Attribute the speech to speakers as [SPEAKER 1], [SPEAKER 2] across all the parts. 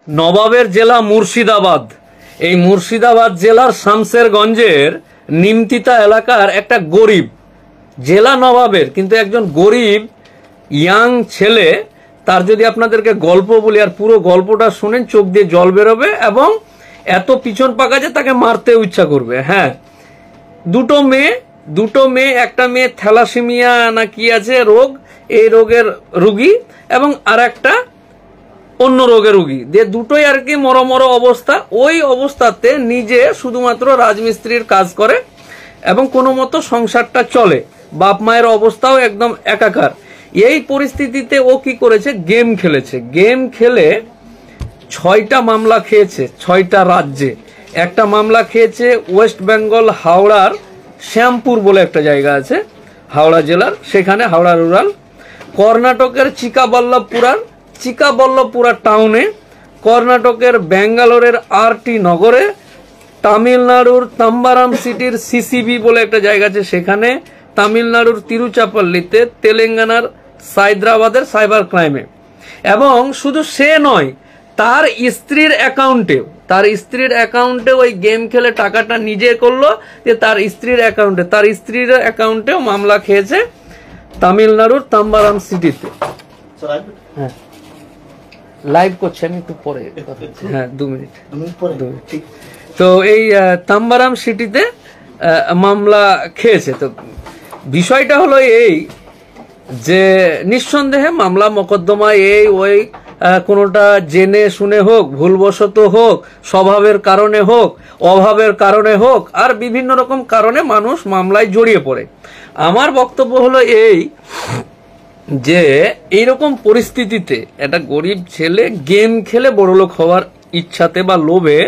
[SPEAKER 1] নবাবের জেলা মুর্শিদাবাদ। এই মুর্শিদাবাদ জেলার শামসেরগঞ্জের নিমতিতা এলাকার একটা গরিব, জেলা নবাবের কিন্তু একজন গরিব ইয়াং ছেলে, তার যদি আপনাদেরকে গল্প বলি আর পুরো গল্পটা শুনেন চোখ দিয়ে জল বেরোবে এবং এত পিছন পাকা যে তাকে মারতেও ইচ্ছা করবে। হ্যাঁ, দুটো মেয়ে, একটা মেয়ে থ্যালাসেমিয়া না কি আছে রোগ, এই রোগের রুগী, এবং আর একটা অন্য রোগের রুগী, যে দুটোই আর কি মরমর অবস্থা। ওই অবস্থাতে নিজে শুধুমাত্র রাজমিস্ত্রির কাজ করে এবং কোনো মতো সংসারটা চলে, বাপ মায়ের অবস্থাও একদম একাকার। এই পরিস্থিতিতে ও কি করেছে, গেম খেলেছে। গেম খেলে 6টা মামলা খেয়েছে 6টা রাজ্যে। একটা মামলা খেয়েছে ওয়েস্ট বেঙ্গল হাওড়ার শ্যামপুর বলে একটা জায়গা আছে হাওড়া জেলার, সেখানে হাওড়া রুরাল। কর্ণাটকের চিকাবল্লপুরা টাউনে, কর্ণাটকের ব্যাঙ্গালোরের RT নগরে, তামিলনাড়ুর তাম্বারাম সিটির CCB বলে একটা জায়গা আছে সেখানে, তামিলনাড়ুর তিরুচাপল্লিতে, তেলেঙ্গানার সাইদ্রাবাদের সাইবার ক্রাইমে। এবং শুধু সে নয়, তার স্ত্রীর অ্যাকাউন্টে ওই গেম খেলে টাকাটা নিজে করলো, যে তার স্ত্রীর অ্যাকাউন্টেও মামলা খেয়েছে তামিলনাড়ুর তাম্বারাম সিটিতে। হ্যাঁ, লাইভ করছি আমি একটু পরে। হ্যাঁ, 2 মিনিট। তো এই তাম্বারাম সিটিতে মামলা খেয়েছে। তো বিষয়টা হলো এই যে নিঃসন্দেহে মামলা মোকদ্দমা ওই কোনোটা জেনে শুনে হোক, ভুলবশত হোক, স্বভাবের কারণে হোক, অভাবের কারণে হোক, আর বিভিন্ন রকম কারণে মানুষ মামলায় জড়িয়ে পড়ে। আমার বক্তব্য হলো এই যে এইরকম পরিস্থিতিতে একটা গরিব ছেলে গেম খেলে বড়লোক হওয়ার ইচ্ছাতে বা লোভে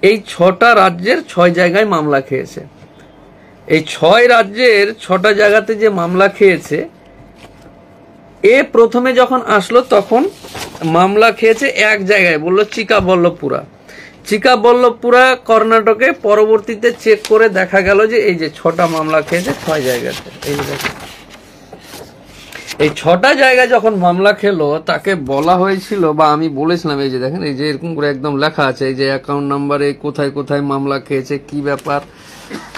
[SPEAKER 1] এই 6টা রাজ্যের 6 জায়গায় মামলা খেয়েছে। এই 6 রাজ্যের 6টা জায়গাতে যে মামলা খেয়েছে, প্রথমে যখন আসলো তখন মামলা খেয়েছে এক জায়গায়, বললো চিকাবল্লপুরা কর্ণাটকে। পরবর্তীতে চেক করে দেখা গেল যে এই যে 6টা মামলা খেয়েছে 6 জায়গাতে। এই 6টা জায়গায় যখন মামলা খেলো তাকে বলা হয়েছিল, বা আমি বলেছিলাম, এই যে দেখেন, এই যে এরকম করে একদম লেখা আছে, এই যে অ্যাকাউন্ট নাম্বারে কোথায় কোথায় মামলা খেয়েছে, কি ব্যাপার,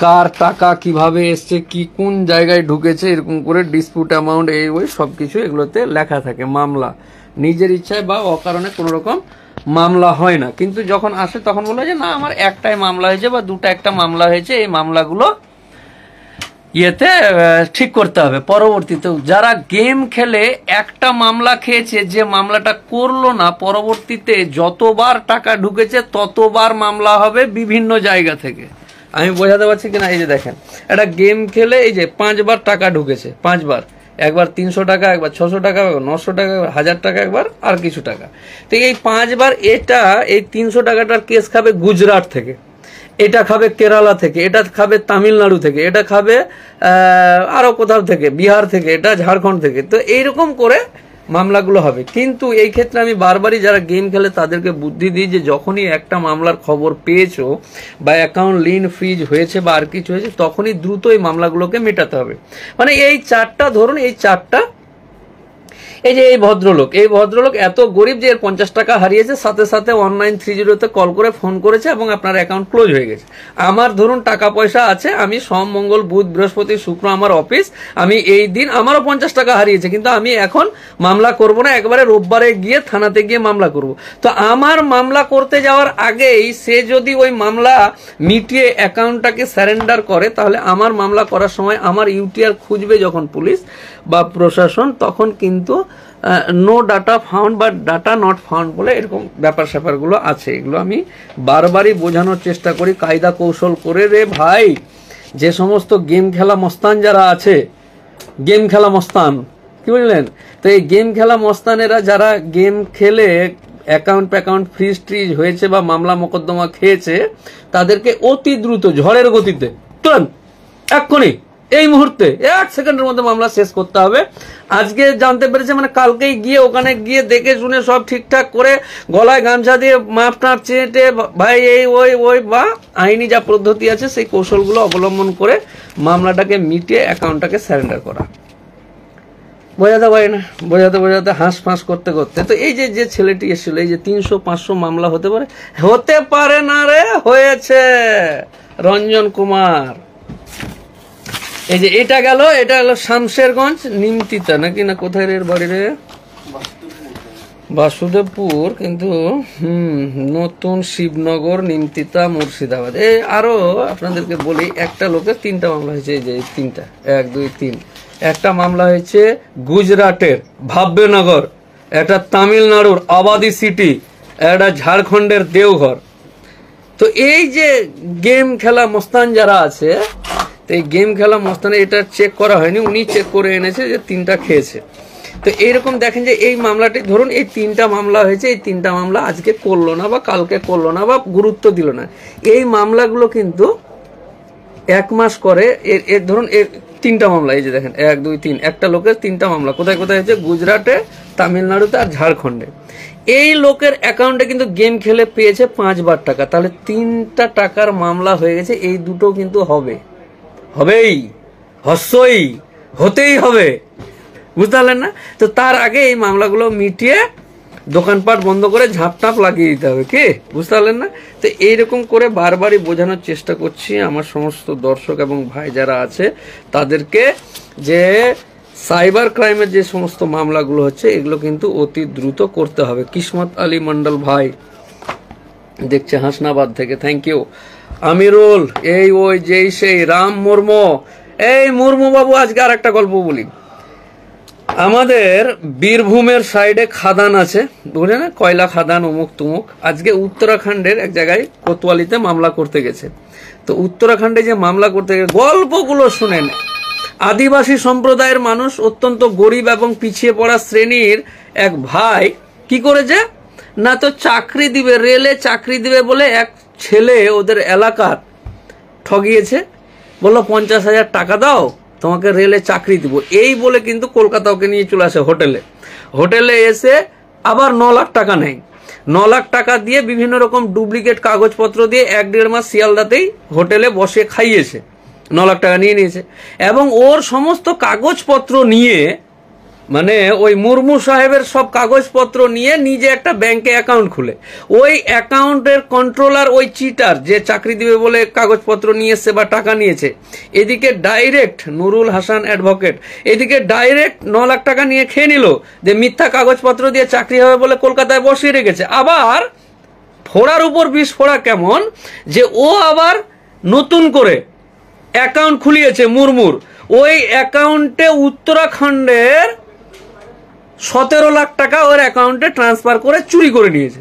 [SPEAKER 1] কার টাকা কিভাবে এসছে, কি কোন জায়গায় ঢুকেছে, এরকম করে ডিসপিউট অ্যামাউন্ট ওই সবকিছু এগুলোতে লেখা থাকে। মামলা নিজের ইচ্ছায় বা অকারণে কোনো রকম মামলা হয় না, কিন্তু যখন আসে তখন বলে যে না, আমার একটাই মামলা হয়েছে বা একটা মামলা হয়েছে, এই মামলাগুলো ঠিক করতে হবে। পরবর্তীতে যারা গেম খেলে একটা মামলা খেয়েছে, যে মামলাটা করলো না, পরবর্তীতে যতবার টাকা ঢুকেছে ততবার মামলা হবে বিভিন্ন জায়গা থেকে। আমি বোঝাতে পারছি কিনা, এই যে দেখেন, একটা গেম খেলে এই যে 5 বার টাকা ঢুকেছে, 5 বার, একবার 300 টাকা, একবার 600 টাকা, একবার 900 টাকা, একবার 1000 টাকা, একবার আর কিছু টাকা। তো এই 5 বার এই 300 টাকাটার কেস খাবে গুজরাট থেকে, এটা খাবে কেরালা থেকে, এটা খাবে তামিলনাড়ু থেকে, এটা খাবে আরো কোথাও থেকে, বিহার থেকে, এটা ঝাড়খণ্ড থেকে। তো এইরকম করে মামলাগুলো হবে। কিন্তু এই ক্ষেত্রে আমি বারবারই যারা গেম খেলে তাদেরকে বুদ্ধি দিই যে যখনই একটা মামলার খবর পেয়েছো বা অ্যাকাউন্ট লিন ফ্রিজ হয়েছে বা আর কিছু হয়েছে, তখনই দ্রুত এই মামলাগুলোকে মেটাতে হবে। মানে এই 4টা ধরুন, এই 4টা, এই যে এই ভদ্রলোক এত গরিব যে 50 টাকা হারিয়েছে, সাথে সাথে 1930-তে কল করে ফোন করেছে এবং আপনার অ্যাকাউন্ট ক্লোজ হয়ে গেছে। আমার ধরুন টাকা পয়সা আছে, আমি সোম মঙ্গল বুধ বৃহস্পতি শুক্র আমার অফিস, আমি এই দিন আমারও 50 টাকা হারিয়েছে, কিন্তু আমি এখন মামলা করব না, একবারে রোববারে গিয়ে থানাতে গিয়ে মামলা করব। তো আমার মামলা করতে যাওয়ার আগেই সে যদি ওই মামলা মিটিয়ে অ্যাকাউন্টটাকে সারেন্ডার করে, তাহলে আমার মামলা করার সময় আমার UTR খুঁজবে যখন পুলিশ বা প্রশাসন, তখন কিন্তু নো ডাটা ফাউন্ড বা ডাটা নট ফাউন্ড বলে এরকম ব্যাপারগুলো আছে। এগুলো আমি বারবারই বোঝানোর চেষ্টা করি কায়দা কৌশল করে। রে ভাই, যে সমস্ত গেম খেলা মস্তান যারা আছে, গেম খেলা মস্তান, কি বুঝলেন? তো এই গেম খেলা মস্তানেরা যারা গেম খেলে অ্যাকাউন্ট ফ্রিজ ট্রিজ হয়েছে বা মামলা মোকদ্দমা খেয়েছে, তাদেরকে অতি দ্রুত ঝড়ের গতিতে তুরন্ত এক্ষুনি এই মুহূর্তে 1 সেকেন্ডের মধ্যে মামলা শেষ করতে হবে। আজকে জানতে পেরেছে মানে কালকেই গিয়ে ওখানে গিয়ে দেখে শুনে সব ঠিকঠাক করে গলায় গামছা দিয়ে মাপ টাপ চেটে ভাই ওই বা আইনি যা পদ্ধতি আছে সেই কৌশলগুলো অবলম্বন করে মামলাটাকে মিটিয়ে অ্যাকাউন্টটাকে সারেন্ডার করা। বোঝাতে পারি না, বোঝাতে বোঝাতে হাঁস ফাঁস করতে করতে। তো এই যে ছেলেটি এসেছিল, এই যে 300-500 মামলা হতে পারে, হতে পারে না রে, হয়েছে। রঞ্জন কুমার, এই যে এটা গেল, এটা হলো শামশেরগঞ্জ নিমতিতা নাকি, না কোথায় রে এর বাড়ি রে? বাসুদেবপুর, কিন্তু নতুন শিবনগর, নিমতিতা, মুর্শিদাবাদ। এই আরো আপনাদেরকে বলি, একটা লোকের 3টা মামলা হয়েছে। এই যে 3টা, 1, 2, 3। একটা মামলা হয়েছে গুজরাটের ভাব্যনগর, একটা তামিলনাড়ুর আবাদি সিটি, একটা ঝাড়খণ্ডের দেওঘর। তো এই যে গেম খেলা মস্তান যারা আছে, তো এই গেম খেলা মস্তানে এটা চেক করা হয়নি, উনি চেক করে এনেছে যে 3টা খেয়েছে। তো এইরকম দেখেন যে এই মামলাটি, ধরুন এই 3টা মামলা হয়েছে, এই 3টা মামলা আজকে করলো না বা কালকে করলো না বা গুরুত্ব দিল না। এই মামলাগুলো কিন্তু 1 মাস করে, এর ধরুন এর 3টা মামলা, এই যে দেখেন 1, 2, 3, একটা লোকের 3টা মামলা। কোথায় কোথায় হয়েছে? গুজরাটে, তামিলনাড়ুতে আর ঝাড়খণ্ডে। এই লোকের অ্যাকাউন্টে কিন্তু গেম খেলে পেয়েছে 5 বার টাকা। তাহলে 3টা টাকার মামলা হয়ে গেছে। এই দুটো কিন্তু হবেই, হস্যই, হতেই হবে, বুঝতে পারলেন না? তো তার আগে এই মামলাগুলো মিটিয়ে দোকানপাট বন্ধ করে ঝাঁপটাপ লাগিয়ে দিতে হবে, কি বুঝতে পারলেন না? তো এইরকম করে বারবারই বোঝানোর চেষ্টা করছি আমার সমস্ত দর্শক এবং ভাই যারা আছে তাদেরকে, যে সাইবার ক্রাইমের যে সমস্ত মামলাগুলো হচ্ছে এগুলো কিন্তু অতি দ্রুত করতে হবে। কিসমত আলী মন্ডল ভাই দেখছে হাসনাবাদ থেকে, থ্যাংক ইউ। আমিরুল, এই ওই যেই সেই রাম মুর্মু, এই মুর্মু বাবু, আজকে আর একটা গল্প বলি। আমাদের বীরভূমের সাইডে খাদান আছে, বুঝলেন না, কয়লা খাদান, অমুক তুমুক। আজকে উত্তরাখণ্ডের এক জায়গায় কোতোয়ালিতে মামলা করতে গেছে। তো উত্তরাখণ্ডে যে মামলা করতে গেছে, গল্পগুলো শুনেন। আদিবাসী সম্প্রদায়ের মানুষ, অত্যন্ত গরিব এবং পিছিয়ে পড়া শ্রেণীর এক ভাই কি করেছে না, তো চাকরি দিবে, রেলে চাকরি দিবে বলে এক ছেলে ওদের এলাকার ঠগিয়েছে, বললো 50,000 টাকা দাও, তোমাকে রেলে চাকরি দিব। এই বলে কিন্তু কলকাতা ওকে নিয়ে চলে আসে হোটেলে এসে আবার 9 লাখ টাকা নেয়। 9 লাখ টাকা দিয়ে বিভিন্ন রকম ডুপ্লিকেট কাগজপত্র দিয়ে 1-1.5 মাস শিয়ালদাতেই হোটেলে বসে খাইয়েছে, 9 লাখ টাকা নিয়ে নিয়েছে। এবং ওর সমস্ত কাগজপত্র নিয়ে, মানে ওই মুর্মু সাহেবের সব কাগজপত্র নিয়ে নিজে একটা ব্যাংকে অ্যাকাউন্ট খুলে, ওই অ্যাকাউন্টের কন্ট্রোলার ওই চিটার যে চাকরি দিবে বলে কাগজপত্র নিয়ে এসছে বা টাকা নিয়েছে, এদিকে ডাইরেক্ট নুরুল হাসান অ্যাডভোকেট এদিকে ডাইরেক্ট 9 লাখ টাকা নিয়ে খেয়ে নিল, যে মিথ্যা কাগজপত্র দিয়ে চাকরি হবে বলে কলকাতায় বসিয়ে রেখেছে। আবার ফোড়ার উপর বিষ ফোড়া, কেমন যে ও আবার নতুন করে অ্যাকাউন্ট খুলিয়েছে মুর্মুর, ওই অ্যাকাউন্টে উত্তরাখণ্ডের 17 লাখ টাকা ওর অ্যাকাউন্টে ট্রান্সফার করে চুরি করে নিয়েছে,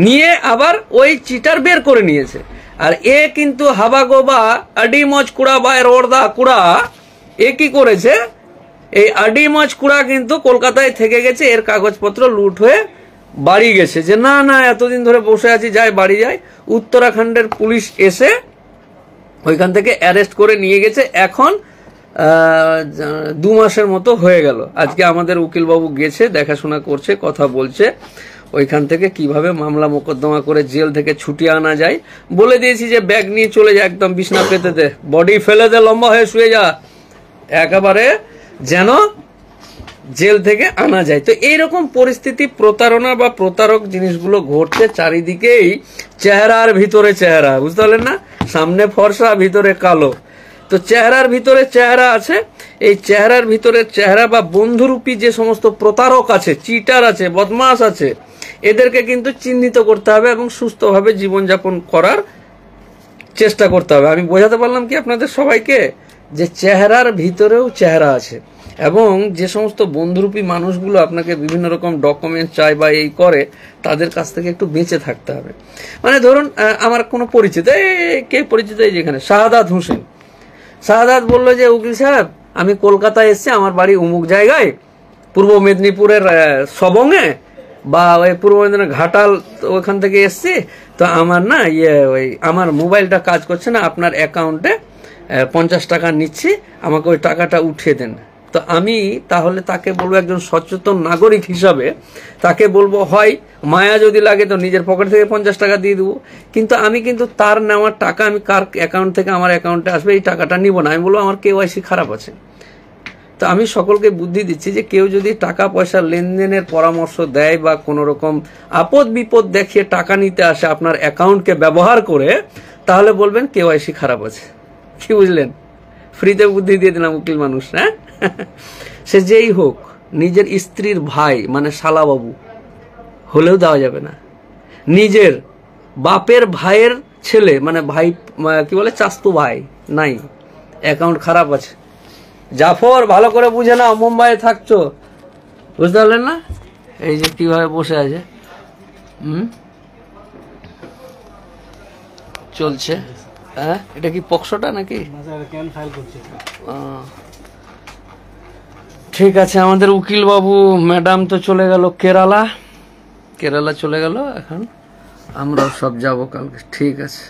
[SPEAKER 1] নিয়ে আবার ওই চিটার বের করে নিয়েছে। আর এ কিন্তু হাবাগোবা আডিমজ কুড়া বা রোডদা কুড়া, এ কি করেছে, এই আডিমজ কুড়া কিন্তু কলকাতায় থেকে গেছে, এর কাগজপত্র লুট হয়ে বাড়ি গেছে, যে না না এতদিন ধরে বসে আছি, যাই বাড়ি যাই। উত্তরাখণ্ডের পুলিশ এসে ওইখান থেকে অ্যারেস্ট করে নিয়ে গেছে। এখন 2 মাসের মতো হয়ে গেল। আজকে আমাদের উকিলবাবু গেছে, দেখাশোনা করছে, কথা বলছে ওইখান থেকে কিভাবে মামলা মোকদ্দমা করে জেল থেকে ছুটিয়ে আনা যায়। বলে দিয়েছি যে ব্যাগ নিয়ে চলে যা, একদম বিছনা পেতে দে, বডি ফেলে দে, লম্বা হয়ে শুয়ে যা, একেবারে যেন জেল থেকে আনা যায়। তো এইরকম পরিস্থিতি, প্রতারণা বা প্রতারক জিনিসগুলো ঘটছে চারিদিকেই। চেহারার ভিতরে চেহারা, বুঝতে পারলেন না, সামনে ফর্সা ভিতরে কালো। তো চেহারার ভিতরে চেহারা আছে, এই চেহারার ভিতরে চেহারা বা বন্ধুরূপী যে সমস্ত প্রতারক আছে, চিটার আছে, বদমাস আছে, এদেরকে কিন্তু চিহ্নিত করতে হবে এবং সুস্থভাবে জীবনযাপন করার চেষ্টা করতে হবে। আমি বোঝাতে পারলাম কি আপনাদের সবাইকে, যে চেহারার ভিতরেও চেহারা আছে, এবং যে সমস্ত বন্ধুরূপী মানুষগুলো আপনাকে বিভিন্ন রকম ডকুমেন্ট চায় বা এই করে, তাদের কাছ থেকে একটু বেঁচে থাকতে হবে। মানে ধরুন আমার কোনো পরিচিত, কে পরিচিত, এই যেখানে শাহাদাত হোসেন, শাহাদাত বললো যে উকিল সাহেব আমি কলকাতায় এসছি, আমার বাড়ি অমুক জায়গায়, পূর্ব মেদিনীপুরের সবংয়ে বা ওই পূর্ব মেদিনীপুরের ঘাটাল, ওইখান থেকে এসছি। তো আমার না ওই আমার মোবাইলটা কাজ করছে না, আপনার অ্যাকাউন্টে 50 টাকা নিচ্ছি, আমাকে ওই টাকাটা উঠিয়ে দেন। তো আমি তাহলে তাকে বলবো, একজন সচেতন নাগরিক হিসাবে তাকে বলবো, হয় মায়া যদি লাগে তো নিজের পকেট থেকে 50 টাকা দিয়ে দেবো, কিন্তু আমি কিন্তু তার নেওয়ার টাকা আমি কার অ্যাকাউন্ট থেকে আমার অ্যাকাউন্টে আসবে এই টাকাটা নিব না। আমি বলবো আমার KYC খারাপ আছে, তো আমি সকলকে বুদ্ধি দিচ্ছি যে কেউ যদি টাকা পয়সা লেনদেনের পরামর্শ দেয় বা কোনো রকম আপদ বিপদ দেখিয়ে টাকা নিতে আসে আপনার অ্যাকাউন্টকে ব্যবহার করে, তাহলে বলবেন কেওয়াইসি খারাপ আছে। কি বুঝলেন? ফ্রিতে বুদ্ধি দিয়ে দিলাম উকিল মানুষ। হ্যাঁ, সে যেই হোক, নিজের স্ত্রীর ভাই মানে শালাবাবু হলেও দেওয়া যাবে না। নিজের বাপের ভাইয়ের ছেলে মানে ভাই কি বলে চাস্তু ভাই নাই, অ্যাকাউন্ট খারাপ আছে। জাফর ভালো করে বুঝে নাও, মুম্বাইয়ে থাকছো, বুঝতে পারলেন না? এই যে কিভাবে বসে আছে, চলছে। হ্যাঁ, এটা কি পক্সোটা নাকি? ঠিক আছে, আমাদের উকিল বাবু ম্যাডাম তো চলে গেল কেরালা চলে গেল, এখন আমরাও সব যাবো কালকে। ঠিক আছে।